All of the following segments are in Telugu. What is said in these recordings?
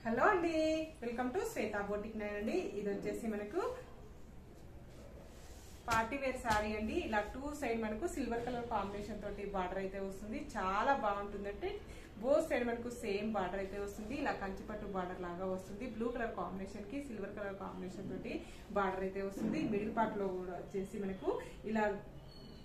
హలో అండి, welcome to Shweta boutique nine అండి. ఇది వచ్చేసి మనకు పార్టీ వేర్ సారీ అండి. ఇలా టూ సైడ్ మనకు సిల్వర్ కలర్ కాంబినేషన్ తోటి బార్డర్ అయితే వస్తుంది. చాలా బాగుంటుందంటే బోత్ సైడ్ మనకు సేమ్ బార్డర్ అయితే వస్తుంది. ఇలా కంచిపట్టు బార్డర్ లాగా వస్తుంది. బ్లూ కలర్ కాంబినేషన్ కి సిల్వర్ కలర్ కాంబినేషన్ తోటి బార్డర్ అయితే వస్తుంది. మిడిల్ పార్ట్ లో కూడా వచ్చేసి మనకు ఇలా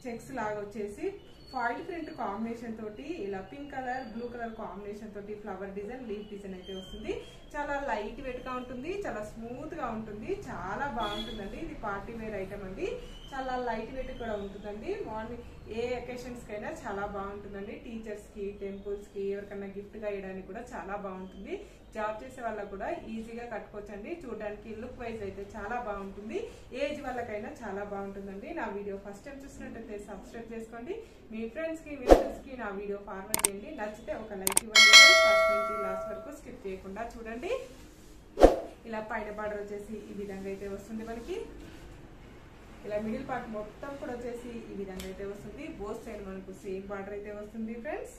చెక్స్ లాగా వచ్చేసి ఫాయిల్ ప్రింట్ కాంబినేషన్ తోటి ఇలా pink colour blue colour combination తోటి ఫ్లవర్ డిజైన్ లీఫ్ డిజైన్ అయితే వస్తుంది. చాలా లైట్ వెయిట్ గా ఉంటుంది, చాలా స్మూత్ గా ఉంటుంది, చాలా బాగుంటుందండి. ఇది పార్టీ వేర్ ఐటమ్ అండి. చాలా లైట్ వెయిట్ కూడా ఉంటుందండి. మార్నింగ్ ఏ అకేషన్స్ కైనా చాలా బాగుంటుందండి. టీచర్స్ కి, టెంపుల్స్ కి, ఎవరికైనా గిఫ్ట్ గా ఇవ్వడానికి కూడా చాలా బాగుంటుంది. జాబ్ చేసే వాళ్ళకు కూడా ఈజీగా కట్టుకోవచ్చండి. చూడడానికి లుక్ వైజ్ అయితే చాలా బాగుంటుంది. ఏజ్ వాళ్ళకైనా చాలా బాగుంటుందండి. నా వీడియో ఫస్ట్ టైం చూసినట్టయితే సబ్స్క్రైబ్ చేసుకోండి. మీ ఫ్రెండ్స్ కి, విజిటర్స్ కి నా వీడియో ఫార్వర్డ్ చేయండి. నచ్చితే ఒక లైక్ ఇవ్వండి. ఫస్ట్ నుంచి లాస్ట్ వరకు స్కిప్ చేయకుండా చూడండి. ఇలా పైన బార్డర్ వచ్చేసి ఈ విధంగా అయితే వస్తుంది మనకి. ఇలా మిడిల్ పార్ట్ మొత్తం కూడా వచ్చేసి ఈ విధంగా అయితే వస్తుంది. బోత్ సైడ్ మనకు సేమ్ బార్డర్ అయితే వస్తుంది ఫ్రెండ్స్.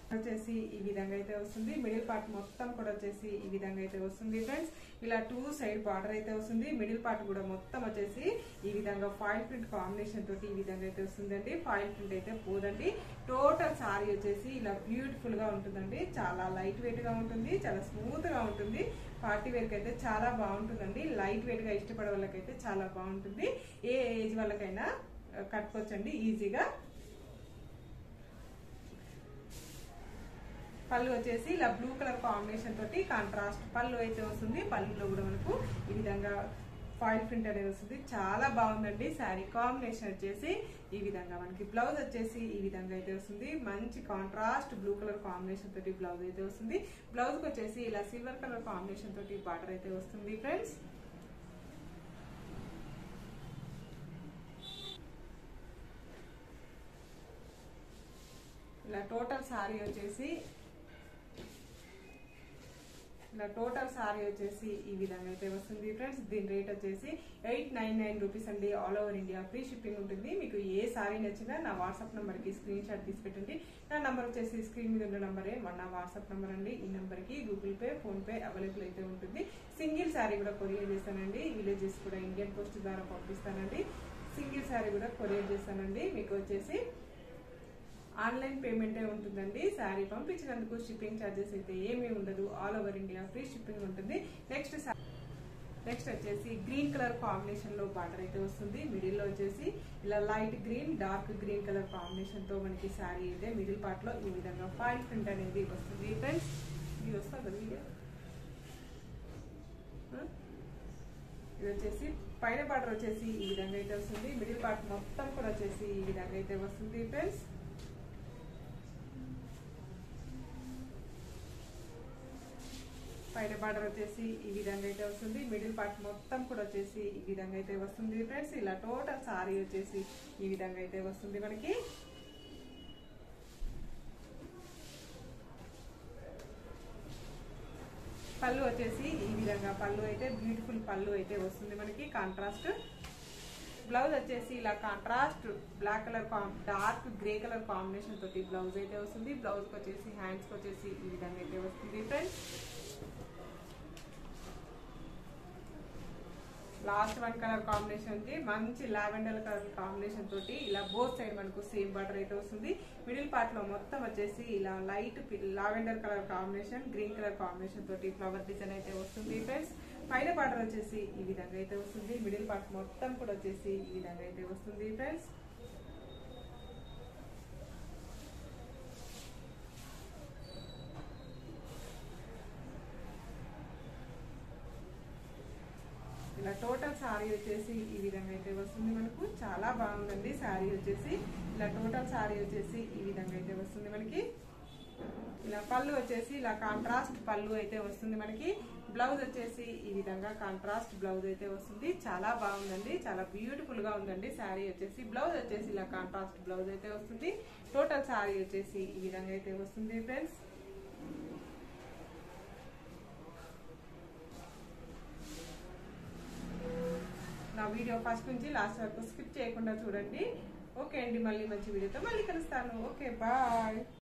వచ్చేసి ఈ విధంగా అయితే వస్తుంది. మిడిల్ పార్ట్ మొత్తం కూడా వచ్చేసి ఈ విధంగా అయితే వస్తుంది ఫ్రెండ్స్. ఇలా టూ సైడ్ బార్డర్ అయితే వస్తుంది. మిడిల్ పార్ట్ కూడా మొత్తం వచ్చేసి ఈ విధంగా ఫాయిల్ ప్రింట్ కాంబినేషన్ తోటి ఈ విధంగా అయితే వస్తుందండి. ఫాయిల్ ప్రింట్ అయితే పోదండి. టోటల్ సారీ వచ్చేసి ఇలా బ్యూటిఫుల్ గా ఉంటుందండి. చాలా లైట్ వెయిట్ గా ఉంటుంది, చాలా స్మూత్ గా ఉంటుంది. పార్టీ వేర్ కి అయితే చాలా బాగుంటుందండి. లైట్ వెయిట్ గా ఇష్టపడే వాళ్ళకైతే చాలా బాగుంటుంది. ఏ ఏజ్ వాళ్ళకైనా కట్టుకోవచ్చండి ఈజీగా. పళ్ళు వచ్చేసి ఇలా బ్లూ కలర్ కాంబినేషన్ తోటి కాంట్రాస్ట్ పళ్ళు అయితే వస్తుంది. పళ్ళులో కూడా మనకు ఈ విధంగా ఫాయిల్ ప్రింట్ అనేది వస్తుంది. చాలా బాగుందండి. శారీ కాంబినేషన్ వచ్చేసి ఈ విధంగా మనకి బ్లౌజ్ వచ్చేసి ఈ విధంగా అయితే వస్తుంది. మంచి కాంట్రాస్ట్ బ్లూ కలర్ కాంబినేషన్ తోటి బ్లౌజ్ అయితే వస్తుంది. బ్లౌజ్ కి వచ్చేసి ఇలా సిల్వర్ కలర్ కాంబినేషన్ తోటి బార్డర్ అయితే వస్తుంది ఫ్రెండ్స్. ఇలా టోటల్ సారీ వచ్చేసి ఈ విధంగా అయితే వస్తుంది ఫ్రెండ్స్. దీని రేట్ వచ్చేసి 899 రూపీస్ అండి. All over India free shipping ఉంటుంది. మీకు ఏ సారీ నచ్చినా నా వాట్సాప్ నెంబర్ కి స్క్రీన్ షాట్ తీసి పెట్టండి. నా నంబర్ వచ్చేసి స్క్రీన్ మీద ఉన్న నంబరే నా వాట్సాప్ నెంబర్ అండి. ఈ నెంబర్ కి Google pay, phone pay available అయితే ఉంటుంది. సింగిల్ సారీ కూడా కొరియర్ చేస్తానండి. విలేజెస్ కూడా ఇండియన్ పోస్ట్ ద్వారా పంపిస్తానండి. సింగిల్ సారీ కూడా కొరియర్ చేస్తానండి. మీకు వచ్చేసి ఆన్లైన్ పేమెంటే ఉంటుందండి. శారీ పంపించినందుకు షిప్పింగ్ ఛార్జెస్ అయితే ఏమీ ఉండదు. All over India free shipping ఉంటుంది. నెక్స్ట్ వచ్చేసి గ్రీన్ కలర్ కాంబినేషన్ లో బార్డర్ అయితే వస్తుంది. మిడిల్ లో వచ్చేసి ఇలా light green, dark green colour combination తో మనకి శారీ అయితే మిడిల్ పార్ట్ లో ఈ విధంగా ఫాయిల్ ప్రింట్ అనేది వస్తుంది ఫ్రెండ్స్. ఇది వస్తుంది వీడియో. ఇది వచ్చేసి పైన బార్డర్ వచ్చేసి ఈ విధంగా అయితే వస్తుంది. మిడిల్ పార్ట్ మొత్తం కూడా వచ్చేసి ఈ విధంగా అయితే వస్తుంది ఫ్రెండ్స్. పైన బార్డర్ వచ్చేసి ఈ విధంగా అయితే వస్తుంది. మిడిల్ పార్ట్ మొత్తం కూడా వచ్చేసి ఈ విధంగా అయితే వస్తుంది ఫ్రెండ్స్. ఇలా టోటల్ సారీ వచ్చేసి ఈ విధంగా అయితే వస్తుంది మనకి. పళ్ళు వచ్చేసి ఈ విధంగా పళ్ళు అయితే బ్యూటిఫుల్ పళ్ళు అయితే వస్తుంది మనకి. కాంట్రాస్ట్ బ్లౌజ్ వచ్చేసి ఇలా contrast black colour dark grey colour combination తోటి బ్లౌజ్ అయితే వస్తుంది. బ్లౌజ్ కి వచ్చేసి హ్యాండ్స్ కి వచ్చేసి ఈ విధంగా అయితే వస్తుంది friends. Last one colour combination కి మంచి లావెండర్ కలర్ కాంబినేషన్ తోటి ఇలా బోత్ సైడ్ మనకు సేమ్ బార్డర్ అయితే వస్తుంది. మిడిల్ పార్ట్ లో మొత్తం వచ్చేసి ఇలా light lavender colour combination, green colour combination తోటి ఫ్లవర్ డిజైన్ అయితే వస్తుంది ఫ్రెండ్స్. పైన బార్డర్ వచ్చేసి ఈ విధంగా అయితే వస్తుంది. మిడిల్ పార్ట్ మొత్తం కూడా వచ్చేసి ఈ విధంగా అయితే వస్తుంది ఫ్రెండ్స్. ఇలా టోటల్ సారీ వచ్చేసి ఈ విధంగా అయితే వస్తుంది మనకు. చాలా బాగుందండి సారీ వచ్చేసి. ఇలా టోటల్ సారీ వచ్చేసి ఈ విధంగా అయితే వస్తుంది మనకి. ఇలా పళ్ళు వచ్చేసి ఇలా కాంట్రాస్ట్ పళ్ళు అయితే వస్తుంది మనకి. బ్లౌజ్ వచ్చేసి ఈ విధంగా కాంట్రాస్ట్ బ్లౌజ్ అయితే వస్తుంది. చాలా బాగుందండి, చాలా బ్యూటిఫుల్ గా ఉందండి సారీ వచ్చేసి. బ్లౌజ్ వచ్చేసి ఇలా కాంట్రాస్ట్ బ్లౌజ్ అయితే వస్తుంది. టోటల్ సారీ వచ్చేసి ఈ విధంగా అయితే వస్తుంది ఫ్రెండ్స్. నా వీడియో ఫస్ట్ నుంచి లాస్ట్ వరకు స్కిప్ చేయకుండా చూడండి. ఓకే అండి, మళ్ళీ మంచి వీడియోతో మళ్ళీ కలుస్తాను. Okay, bye.